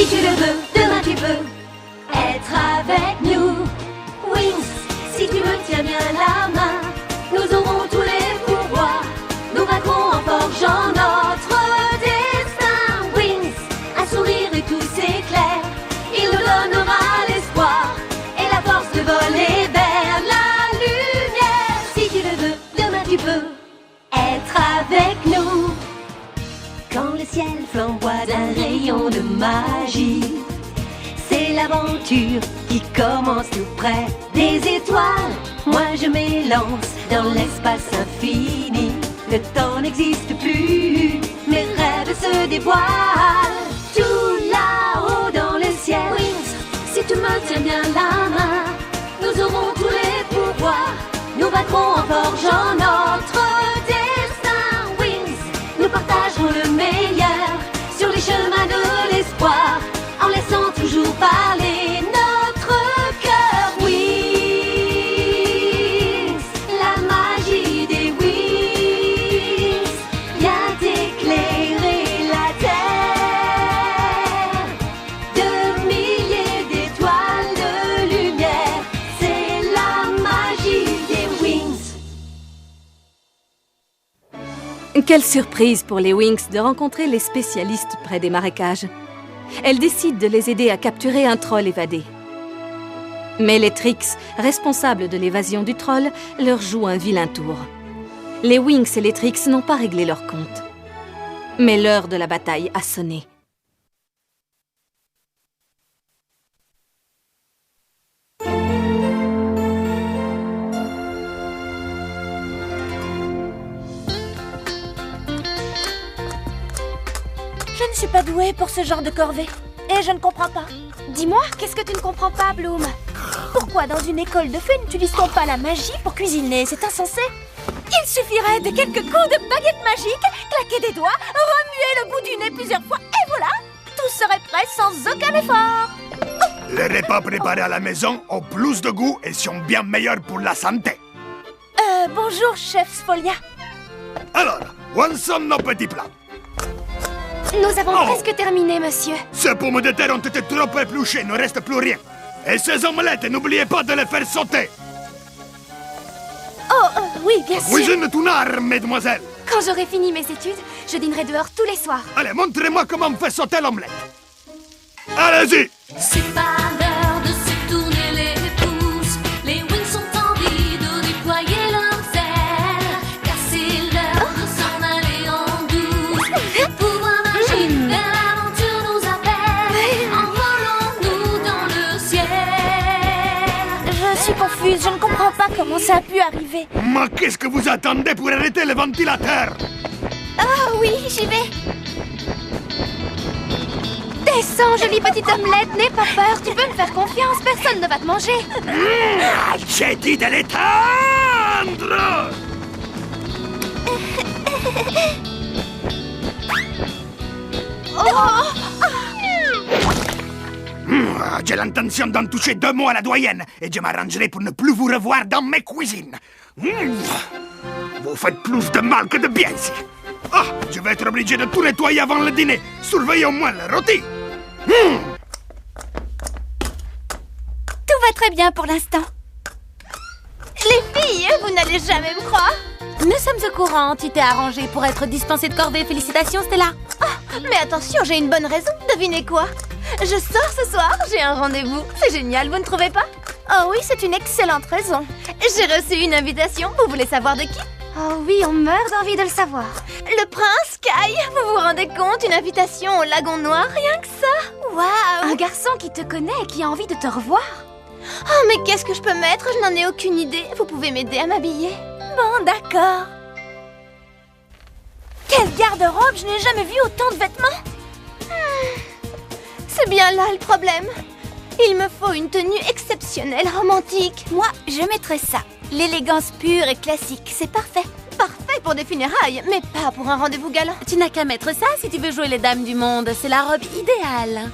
tu le veux, demain tu peux être avec nous. Wings, si tu me tiens bien la main, nous aurons tous les pouvoirs. Nous vaincrons en forgeant notre destin. Wings, un sourire et tout s'éclaire. Il nous donnera l'espoir et la force de voler vers la lumière. Si tu le veux, demain tu peux être avec nous. Quand le ciel flamboie d'un rayon de magie, c'est l'aventure qui commence tout près des étoiles. Moi je m'élance dans l'espace infini. Le temps n'existe plus, mes rêves se dévoilent. Tout là-haut dans le ciel. Wings, si tu me tiens bien la main, nous aurons tous les pouvoirs. Nous vaincrons en forgeant notre destin. Wings, nous partagerons le meilleur sur les chemins de l'espoir, en laissant toujours parler notre cœur. Wings, la magie des wings vient éclairer la terre. De milliers d'étoiles de lumière, c'est la magie des wings. Quelle surprise pour les Wings de rencontrer les spécialistes près des marécages. Elle décide de les aider à capturer un troll évadé. Mais les Trix, responsables de l'évasion du troll, leur jouent un vilain tour. Les Wings et les Trix n'ont pas réglé leur compte. Mais l'heure de la bataille a sonné. Je ne suis pas douée pour ce genre de corvée. Et je ne comprends pas. Dis-moi, qu'est-ce que tu ne comprends pas, Bloom? Pourquoi dans une école de fées n'utilise-t-on pas la magie pour cuisiner? C'est insensé. Il suffirait de quelques coups de baguette magique, claquer des doigts, remuer le bout du nez plusieurs fois, et voilà! Tout serait prêt sans aucun effort. Les repas préparés à la maison ont plus de goût et sont bien meilleurs pour la santé. Bonjour, chef Sfolia. Alors, où sont nos petits plats? Nous avons presque terminé, monsieur. Ces pommes de terre ont été trop épluchées, il ne reste plus rien. Et ces omelettes, n'oubliez pas de les faire sauter. Oui, bien sûr. Cuisine ton art, mesdemoiselles. Quand j'aurai fini mes études, je dînerai dehors tous les soirs. Allez, montrez-moi comment on fait sauter l'omelette. Allez-y. C'est pas l'heure de se tourner les pouces. Les wings sont en vie de déployer leurs ailes, car c'est l'heure de s'en aller en douce. Pouvoir magique vers l'aventure nous appelle. Envolons-nous dans le ciel. Je suis confuse, je ne comprends pas comment ça a pu arriver. Mais qu'est-ce que vous attendez pour arrêter le ventilateur? Ah oui, j'y vais. Descends, jolie petite omelette, n'aie pas peur, tu peux me faire confiance, personne ne va te manger. J'ai dit de l'étendre. J'ai l'intention d'en toucher 2 mots à la doyenne et je m'arrangerai pour ne plus vous revoir dans mes cuisines. Vous faites plus de mal que de bien ici. Ah, je vais être obligé de tout nettoyer avant le dîner. Surveillez au moins le rôti. Tout va très bien pour l'instant. Les filles, vous n'allez jamais me croire. Nous sommes au courant, tu t'es arrangée pour être dispensée de corvée. Félicitations, Stella. Mais attention, j'ai une bonne raison. Devinez quoi? Je sors ce soir, j'ai un rendez-vous. C'est génial, vous ne trouvez pas? Oh oui, c'est une excellente raison. J'ai reçu une invitation, vous voulez savoir de qui? Oh oui, on meurt d'envie de le savoir. Le prince Kai, vous vous rendez compte? Une invitation au lagon noir, rien que ça. Waouh! Un garçon qui te connaît et qui a envie de te revoir. Oh, mais qu'est-ce que je peux mettre? Je n'en ai aucune idée. Vous pouvez m'aider à m'habiller? Bon, d'accord. Quelle garde-robe! Je n'ai jamais vu autant de vêtements. C'est bien là le problème. Il me faut une tenue exceptionnelle, romantique. Moi, je mettrais ça. L'élégance pure et classique, c'est parfait. Parfait pour des funérailles, mais pas pour un rendez-vous galant. Tu n'as qu'à mettre ça si tu veux jouer les dames du monde. C'est la robe idéale.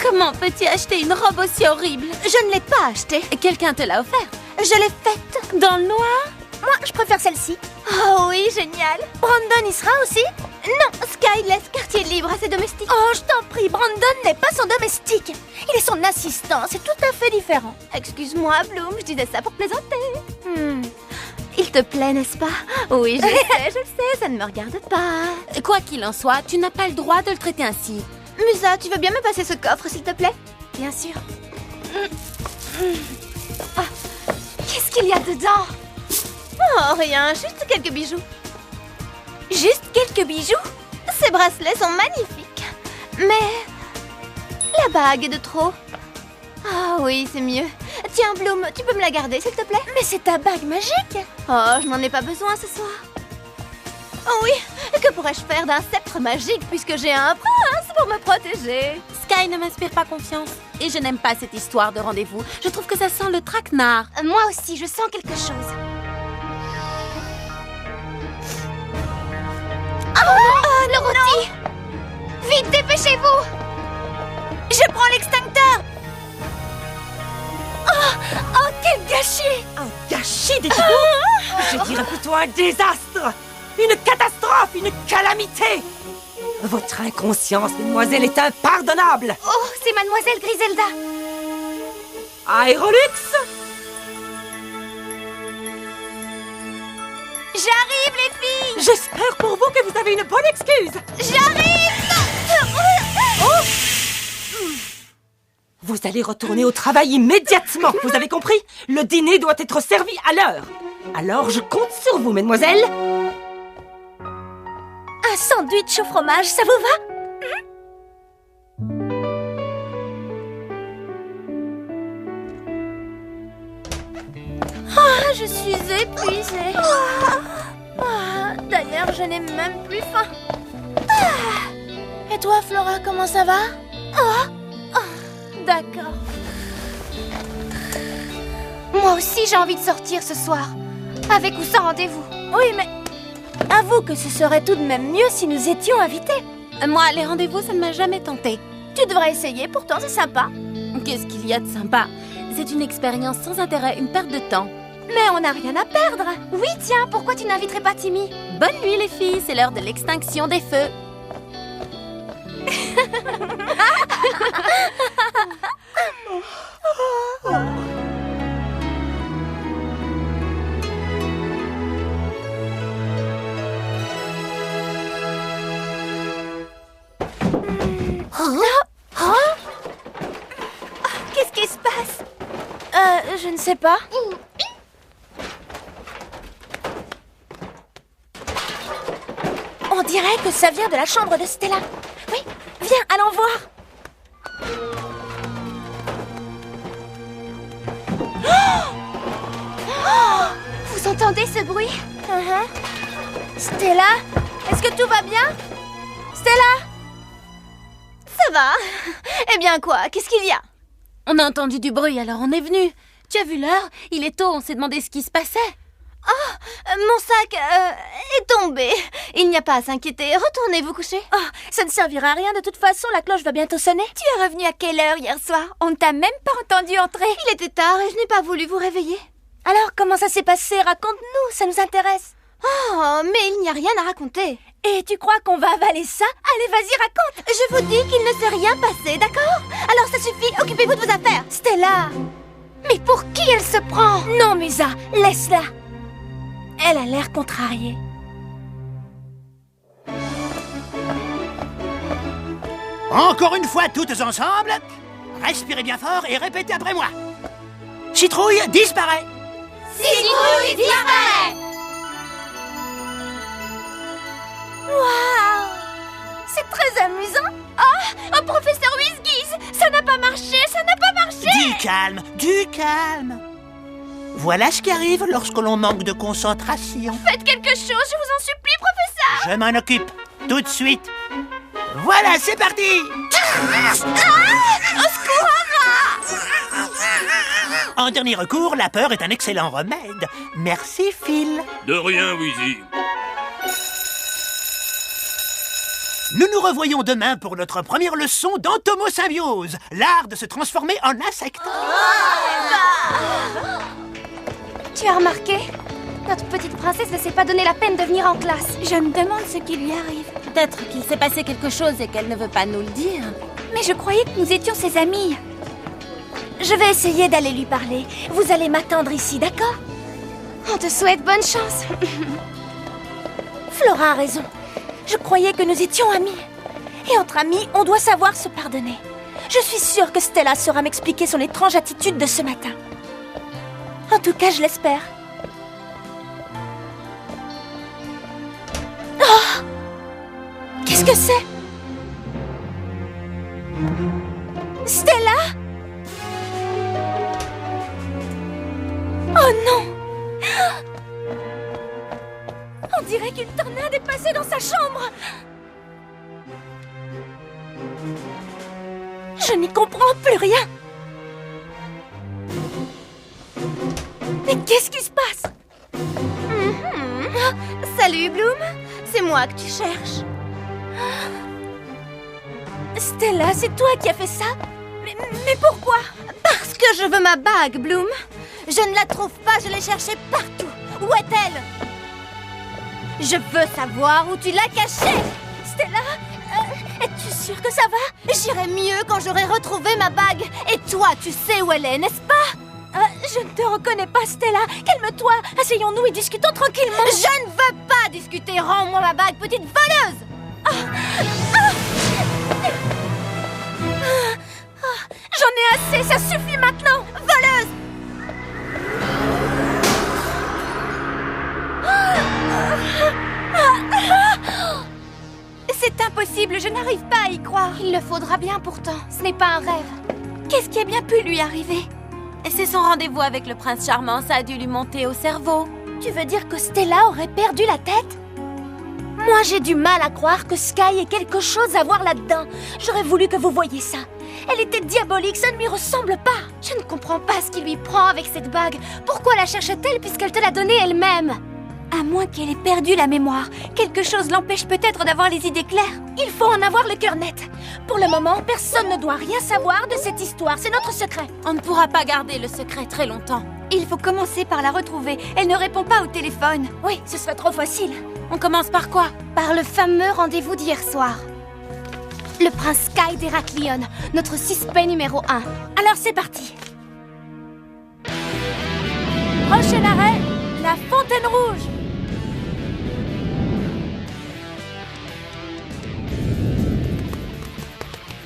Comment peux-tu acheter une robe aussi horrible? Je ne l'ai pas achetée. Quelqu'un te l'a offert. Je l'ai faite. Dans le noir? Moi, je préfère celle-ci. Oh oui, génial. Brandon y sera aussi? Non, Sky laisse quartier libre à ses domestiques. Oh, je t'en prie, Brandon n'est pas son domestique. Il est son assistant, c'est tout à fait différent. Excuse-moi, Bloom, je disais ça pour plaisanter. Il te plaît, n'est-ce pas? Oui, je sais, ça ne me regarde pas. Quoi qu'il en soit, tu n'as pas le droit de le traiter ainsi. Musa, tu veux bien me passer ce coffre, s'il te plaît? Bien sûr. Ah, qu'est-ce qu'il y a dedans? Oh, rien, juste quelques bijoux. Juste quelques bijoux? Ces bracelets sont magnifiques. Mais la bague est de trop. Ah oui, c'est mieux. Tiens, Bloom, tu peux me la garder, s'il te plaît? Mais c'est ta bague magique. Oh, je n'en ai pas besoin ce soir. Oh oui, que pourrais-je faire d'un sceptre magique puisque j'ai un prince pour me protéger? Sky ne m'inspire pas confiance. Et je n'aime pas cette histoire de rendez-vous. Je trouve que ça sent le traquenard. Moi aussi, je sens quelque chose. Oh, le rôti! Vite, dépêchez-vous! Je prends l'extincteur! Oh, quel gâchis! Un gâchis, dites-vous? Je dirais plutôt un désastre! Une catastrophe, une calamité! Votre inconscience, mademoiselle, est impardonnable! Oh, c'est mademoiselle Griselda! Aérolux! J'arrive, les filles! J'espère pour vous que vous avez une bonne excuse! J'arrive! Vous allez retourner au travail immédiatement, vous avez compris? Le dîner doit être servi à l'heure. Alors je compte sur vous, mesdemoiselles. Un sandwich au fromage, ça vous va? Ah, je suis épuisée. D'ailleurs, je n'ai même plus faim. Et toi, Flora, comment ça va? D'accord. Moi aussi, j'ai envie de sortir ce soir. Avec ou sans rendez-vous. Oui, mais avoue que ce serait tout de même mieux si nous étions invités. Moi, les rendez-vous, ça ne m'a jamais tenté. Tu devrais essayer, pourtant c'est sympa. Qu'est-ce qu'il y a de sympa? C'est une expérience sans intérêt, une perte de temps. Mais on n'a rien à perdre. Oui, tiens, pourquoi tu n'inviterais pas Timmy? Bonne nuit, les filles, c'est l'heure de l'extinction des feux. Qu'est-ce qui se passe? Je ne sais pas. On dirait que ça vient de la chambre de Stella. Oui, viens, allons voir. Vous entendez ce bruit? Stella, est-ce que tout va bien? Stella? Ça va. Eh bien quoi? Qu'est-ce qu'il y a? On a entendu du bruit, alors on est venu. Tu as vu l'heure? Il est tôt, on s'est demandé ce qui se passait. Mon sac est tombé. Il n'y a pas à s'inquiéter. Retournez vous coucher. Oh, ça ne servira à rien. De toute façon, la cloche va bientôt sonner. Tu es revenu à quelle heure hier soir? On ne t'a même pas entendu entrer. Il était tard et je n'ai pas voulu vous réveiller. Alors, comment ça s'est passé? Raconte-nous, ça nous intéresse. Oh, mais il n'y a rien à raconter. Et tu crois qu'on va avaler ça? Allez, vas-y, raconte. Je vous dis qu'il ne s'est rien passé, d'accord? Alors ça suffit, occupez-vous de vos affaires. Stella! Mais pour qui elle se prend? Non, Musa, laisse-la. Elle a l'air contrariée. Encore une fois, toutes ensemble, respirez bien fort et répétez après moi. Citrouille disparaît. Citrouille disparaît. Waouh! C'est très amusant. Oh, professeur Whizgiz, ça n'a pas marché, ça n'a pas marché. Du calme, du calme. Voilà ce qui arrive lorsque l'on manque de concentration. Faites quelque chose, je vous en supplie, professeur. Je m'en occupe, tout de suite. Voilà, c'est parti. Au secours! En dernier recours, la peur est un excellent remède. Merci, Phil. De rien, Wheezy. Nous nous revoyons demain pour notre première leçon d'entomosymbiose, l'art de se transformer en insecte. Tu as remarqué? Notre petite princesse ne s'est pas donné la peine de venir en classe. Je me demande ce qui lui arrive. Peut-être qu'il s'est passé quelque chose et qu'elle ne veut pas nous le dire. Mais je croyais que nous étions ses amis. Je vais essayer d'aller lui parler. Vous allez m'attendre ici, d'accord? On te souhaite bonne chance. Flora a raison. Je croyais que nous étions amis. Et entre amis, on doit savoir se pardonner. Je suis sûre que Stella saura m'expliquer son étrange attitude de ce matin. En tout cas, je l'espère. Oh! Qu'est-ce que c'est? Stella? Oh non! On dirait qu'une tornade est passée dans sa chambre! Je n'y comprends plus rien! Mais qu'est-ce qui se passe? Salut, Bloom. C'est moi que tu cherches. Stella, c'est toi qui as fait ça? Mais pourquoi? Parce que je veux ma bague, Bloom. Je ne la trouve pas, je l'ai cherchée partout. Où est-elle? Je veux savoir où tu l'as cachée. Stella, es-tu sûre que ça va? J'irai mieux quand j'aurai retrouvé ma bague. Et toi, tu sais où elle est, n'est-ce pas? Je ne te reconnais pas, Stella. Calme-toi. Asseyons-nous et discutons tranquillement. Je ne veux pas discuter. Rends-moi ma bague, petite voleuse. J'en ai assez, ça suffit maintenant. Voleuse. C'est impossible, je n'arrive pas à y croire. Il le faudra bien pourtant. Ce n'est pas un rêve. Qu'est-ce qui a bien pu lui arriver? Et c'est son rendez-vous avec le prince charmant, ça a dû lui monter au cerveau. Tu veux dire que Stella aurait perdu la tête? Moi, j'ai du mal à croire que Sky ait quelque chose à voir là-dedans. J'aurais voulu que vous voyiez ça. Elle était diabolique, ça ne lui ressemble pas. Je ne comprends pas ce qui lui prend avec cette bague. Pourquoi la cherche-t-elle puisqu'elle te l'a donnée elle-même? À moins qu'elle ait perdu la mémoire. Quelque chose l'empêche peut-être d'avoir les idées claires. Il faut en avoir le cœur net. Pour le moment, personne ne doit rien savoir de cette histoire. C'est notre secret. On ne pourra pas garder le secret très longtemps. Il faut commencer par la retrouver. Elle ne répond pas au téléphone. Oui, ce serait trop facile. On commence par quoi? Par le fameux rendez-vous d'hier soir. Le prince Sky d'Héraklion, notre suspect numéro 1. Alors c'est parti. Prochain arrêt, la Fontaine Rouge.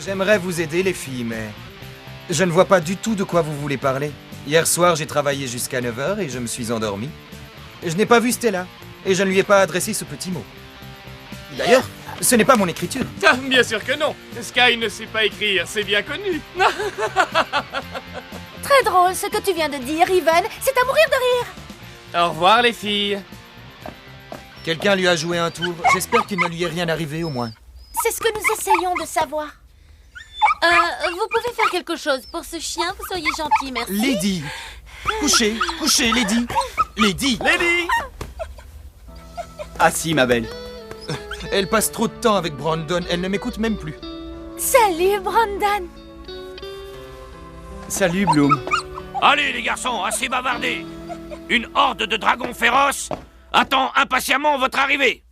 J'aimerais vous aider, les filles, mais je ne vois pas du tout de quoi vous voulez parler. Hier soir, j'ai travaillé jusqu'à 9h et je me suis endormi. Je n'ai pas vu Stella, et je ne lui ai pas adressé ce petit mot. D'ailleurs, ce n'est pas mon écriture. Ah, bien sûr que non. Sky ne sait pas écrire, c'est bien connu. Très drôle ce que tu viens de dire, Even. C'est à mourir de rire. Au revoir, les filles. Quelqu'un lui a joué un tour. J'espère qu'il ne lui est rien arrivé, au moins. C'est ce que nous essayons de savoir. Vous pouvez faire quelque chose pour ce chien, vous seriez gentil, merci. Lady! Couchez, couchez, Lady! Lady! Lady! Assis, ma belle. Elle passe trop de temps avec Brandon, elle ne m'écoute même plus. Salut, Brandon. Salut, Bloom. Allez, les garçons, assez bavardés. Une horde de dragons féroces attend impatiemment votre arrivée.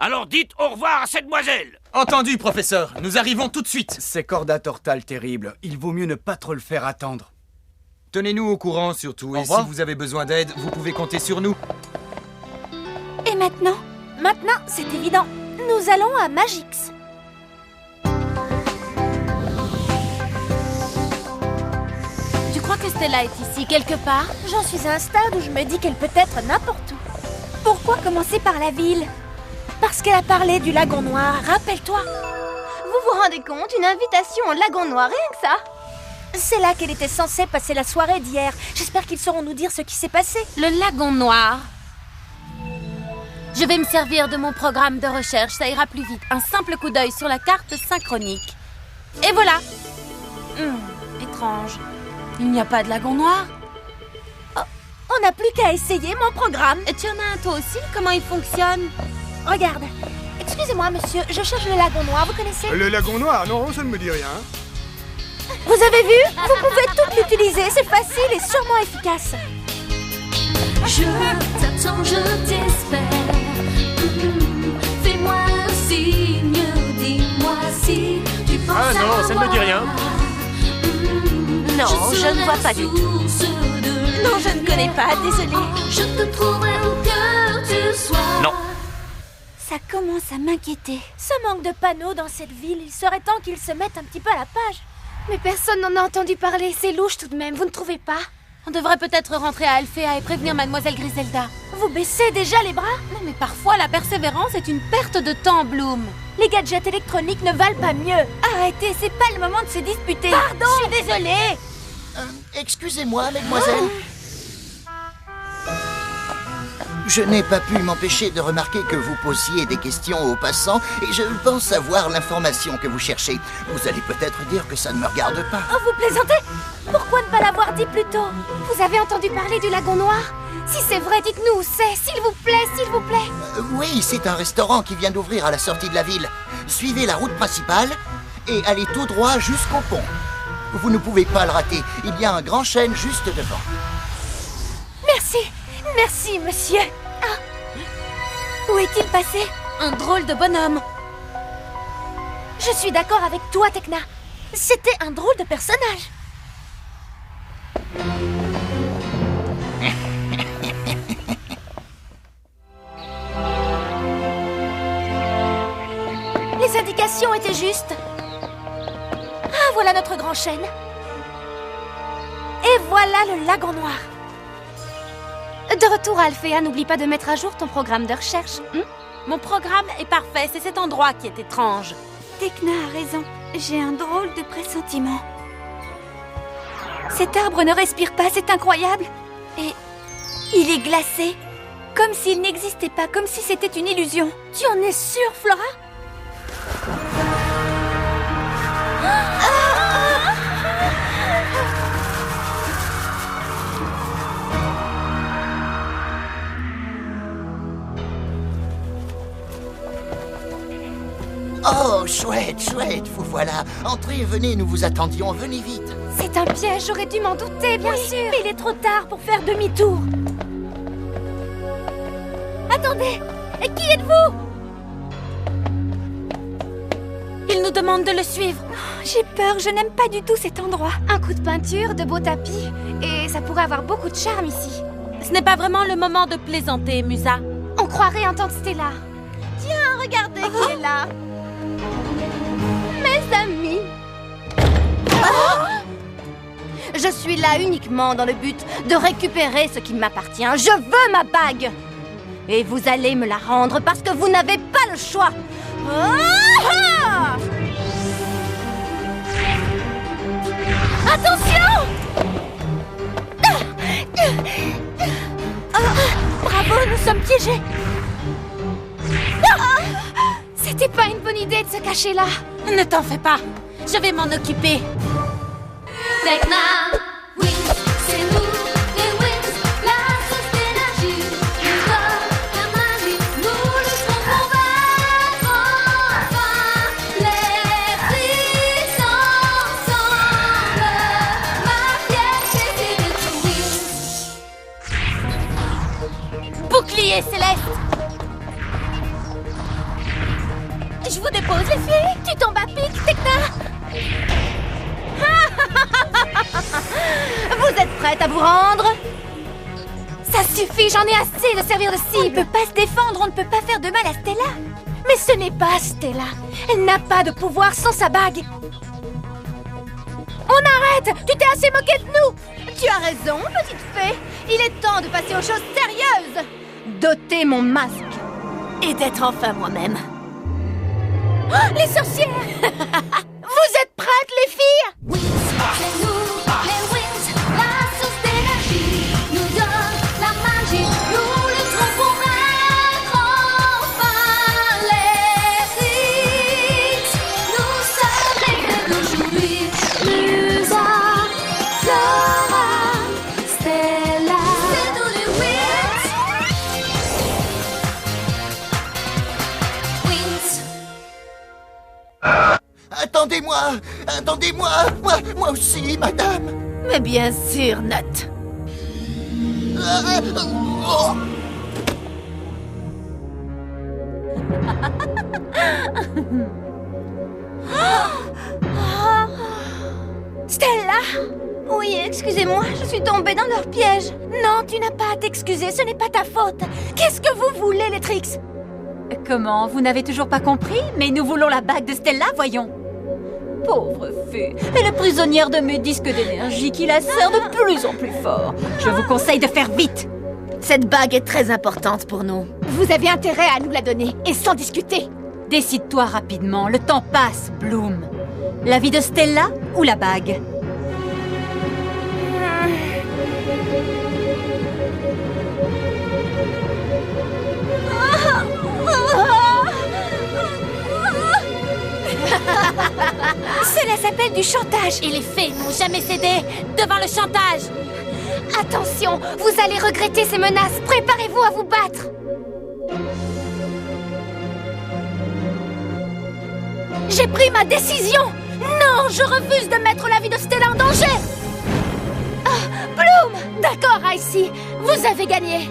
Alors dites au revoir à cette demoiselle. Entendu, professeur. Nous arrivons tout de suite. C'est Corda Tortal terrible. Il vaut mieux ne pas trop le faire attendre. Tenez-nous au courant, surtout. Et si vous avez besoin d'aide, vous pouvez compter sur nous. Et maintenant? Maintenant, c'est évident. Nous allons à Magix. Tu crois que Stella est ici, quelque part? J'en suis à un stade où je me dis qu'elle peut être n'importe où. Pourquoi commencer par la ville? Parce qu'elle a parlé du lagon noir, rappelle-toi. Vous vous rendez compte? Une invitation au lagon noir, rien que ça. C'est là qu'elle était censée passer la soirée d'hier. J'espère qu'ils sauront nous dire ce qui s'est passé. Le lagon noir. Je vais me servir de mon programme de recherche, ça ira plus vite. Un simple coup d'œil sur la carte synchronique. Et voilà. Étrange. Il n'y a pas de lagon noir? Oh, on n'a plus qu'à essayer mon programme. Et tu en as un toi aussi? Comment il fonctionne? Regarde. Excusez-moi, monsieur, je cherche le lagon noir, vous connaissez? Le lagon noir? Non, ça ne me dit rien. Vous avez vu? Vous pouvez tout l'utiliser, c'est facile et sûrement efficace. Je t'attends, je t'espère. Fais-moi un signe. Ah non, ça ne me dit rien. Non, je ne vois pas du tout. Non, je ne connais pas, désolée. Je te trouverai où que tu sois. Non. Ça commence à m'inquiéter. Ce manque de panneaux dans cette ville, il serait temps qu'ils se mettent un petit peu à la page. Mais personne n'en a entendu parler, c'est louche tout de même, vous ne trouvez pas? On devrait peut-être rentrer à Alphéa et prévenir Mademoiselle Griselda. Vous baissez déjà les bras? Non, mais parfois la persévérance est une perte de temps, Bloom. Les gadgets électroniques ne valent pas mieux. Arrêtez, c'est pas le moment de se disputer. Pardon, je suis désolée. Excusez-moi, mademoiselle. Je n'ai pas pu m'empêcher de remarquer que vous posiez des questions aux passants et je pense avoir l'information que vous cherchez. Vous allez peut-être dire que ça ne me regarde pas. Oh, vous plaisantez? Pourquoi ne pas l'avoir dit plus tôt? Vous avez entendu parler du lagon noir? Si c'est vrai, dites-nous où c'est, s'il vous plaît, s'il vous plaît. Oui, c'est un restaurant qui vient d'ouvrir à la sortie de la ville. Suivez la route principale et allez tout droit jusqu'au pont. Vous ne pouvez pas le rater, il y a un grand chêne juste devant. Merci, merci, monsieur. Où est-il passé? Un drôle de bonhomme. Je suis d'accord avec toi, Tekna. C'était un drôle de personnage. Les indications étaient justes. Ah, voilà notre grand chêne. Et voilà le lagon noir. De retour à Alphéa, n'oublie pas de mettre à jour ton programme de recherche. Mon programme est parfait, c'est cet endroit qui est étrange. Tekna a raison. J'ai un drôle de pressentiment. Cet arbre ne respire pas, c'est incroyable. Et il est glacé. Comme s'il n'existait pas, comme si c'était une illusion. Tu en es sûre, Flora? Oh, chouette, chouette, vous voilà. Entrez, venez, nous vous attendions, venez vite. C'est un piège, j'aurais dû m'en douter, bien sûr. Mais il est trop tard pour faire demi-tour. Attendez, et qui êtes-vous? Il nous demande de le suivre. J'ai peur, je n'aime pas du tout cet endroit. Un coup de peinture, de beaux tapis, et ça pourrait avoir beaucoup de charme ici. Ce n'est pas vraiment le moment de plaisanter, Musa. On croirait entendre Stella. Tiens, regardez qui est là. Mes amis. Je suis là uniquement dans le but de récupérer ce qui m'appartient. Je veux ma bague. Et vous allez me la rendre parce que vous n'avez pas le choix. Attention! Bravo, nous sommes piégés. C'était pas une bonne idée de se cacher là. Ne t'en fais pas, je vais m'en occuper. Tekna, Wings, c'est nous, les Wings, la source d'énergie. Nous donne la magie, nous lutterons pour vaincre enfin les Trix ensemble. Ma fierté, c'est d'être Wings. Bouclier céleste. Je vous dépose, les filles. Tu tombes à pic, Tekna. Vous êtes prête à vous rendre? Ça suffit, j'en ai assez de servir de On ne cible. peut pas se défendre, on ne peut pas faire de mal à Stella. Mais ce n'est pas Stella. Elle n'a pas de pouvoir sans sa bague. On arrête! Tu t'es assez moqué de nous! Tu as raison, petite fée. Il est temps de passer aux choses sérieuses. D'ôter mon masque. Et d'être enfin moi-même. Oh, les sorcières! Vous êtes prêtes, les filles? Wings, c'est nous, les Wings, la source d'énergie. Nous donne la magie, nous lutterons pour vaincre enfin les Trix. Nous sommes les guerres d'aujourd'hui. Musa, Flora, Stella. C'est nous les Wings. Wings. Attendez-moi, attendez-moi, moi aussi, madame. Mais bien sûr, Nat. Oh. Oui, excusez-moi, je suis tombée dans leur piège. Non, tu n'as pas à t'excuser, ce n'est pas ta faute. Qu'est-ce que vous voulez, les Trix? Comment? Vous n'avez toujours pas compris? Mais nous voulons la bague de Stella, voyons. Pauvre fée, elle est prisonnière de mes disques d'énergie qui la serrent de plus en plus fort. Je vous conseille de faire vite. Cette bague est très importante pour nous. Vous avez intérêt à nous la donner, et sans discuter. Décide-toi rapidement, le temps passe, Bloom. La vie de Stella ou la bague? Cela s'appelle du chantage. Et les fées n'ont jamais cédé devant le chantage. Attention, vous allez regretter ces menaces. Préparez-vous à vous battre. J'ai pris ma décision. Non, je refuse de mettre la vie de Stella en danger. Bloom! D'accord, Icy, vous avez gagné.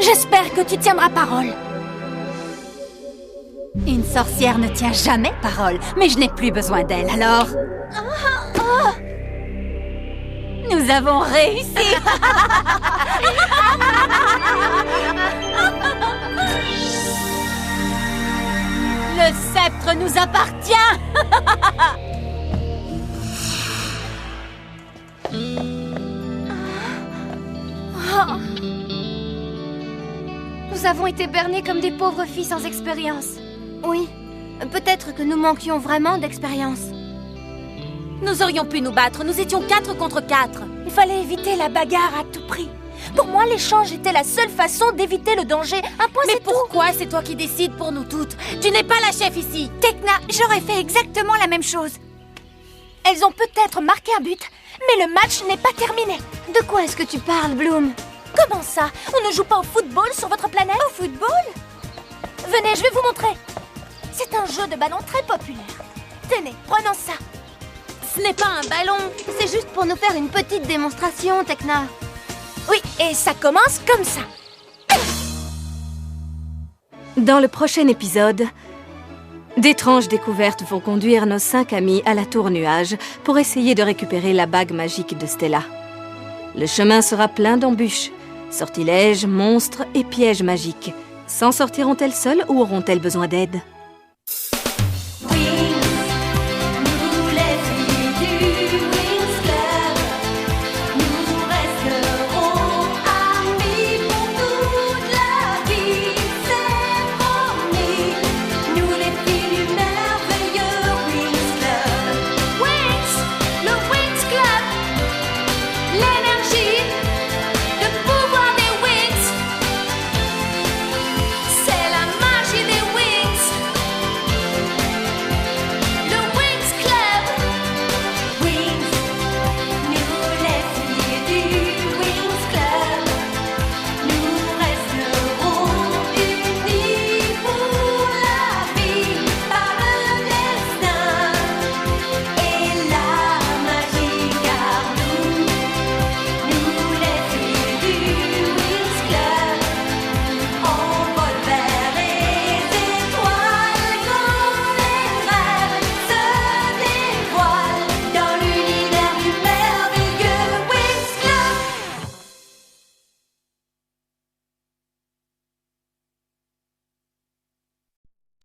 J'espère que tu tiendras parole. Une sorcière ne tient jamais parole, mais je n'ai plus besoin d'elle, alors... Nous avons réussi. Le sceptre nous appartient. Nous avons été bernés comme des pauvres filles sans expérience. Oui, peut-être que nous manquions vraiment d'expérience. Nous aurions pu nous battre, nous étions 4 contre 4. Il fallait éviter la bagarre à tout prix. Pour moi, l'échange était la seule façon d'éviter le danger. Un point, c'est tout. Mais pourquoi c'est toi qui décides pour nous toutes? Tu n'es pas la chef ici. Tekna, j'aurais fait exactement la même chose. Elles ont peut-être marqué un but, mais le match n'est pas terminé. De quoi est-ce que tu parles, Bloom? Comment ça? On ne joue pas au football sur votre planète? Au football? Venez, je vais vous montrer. C'est un jeu de ballon très populaire. Tenez, prenons ça. Ce n'est pas un ballon. C'est juste pour nous faire une petite démonstration, Tekna. Oui, et ça commence comme ça. Dans le prochain épisode, d'étranges découvertes vont conduire nos 5 amis à la Tour Nuage pour essayer de récupérer la bague magique de Stella. Le chemin sera plein d'embûches, sortilèges, monstres et pièges magiques. S'en sortiront-elles seules ou auront-elles besoin d'aide ?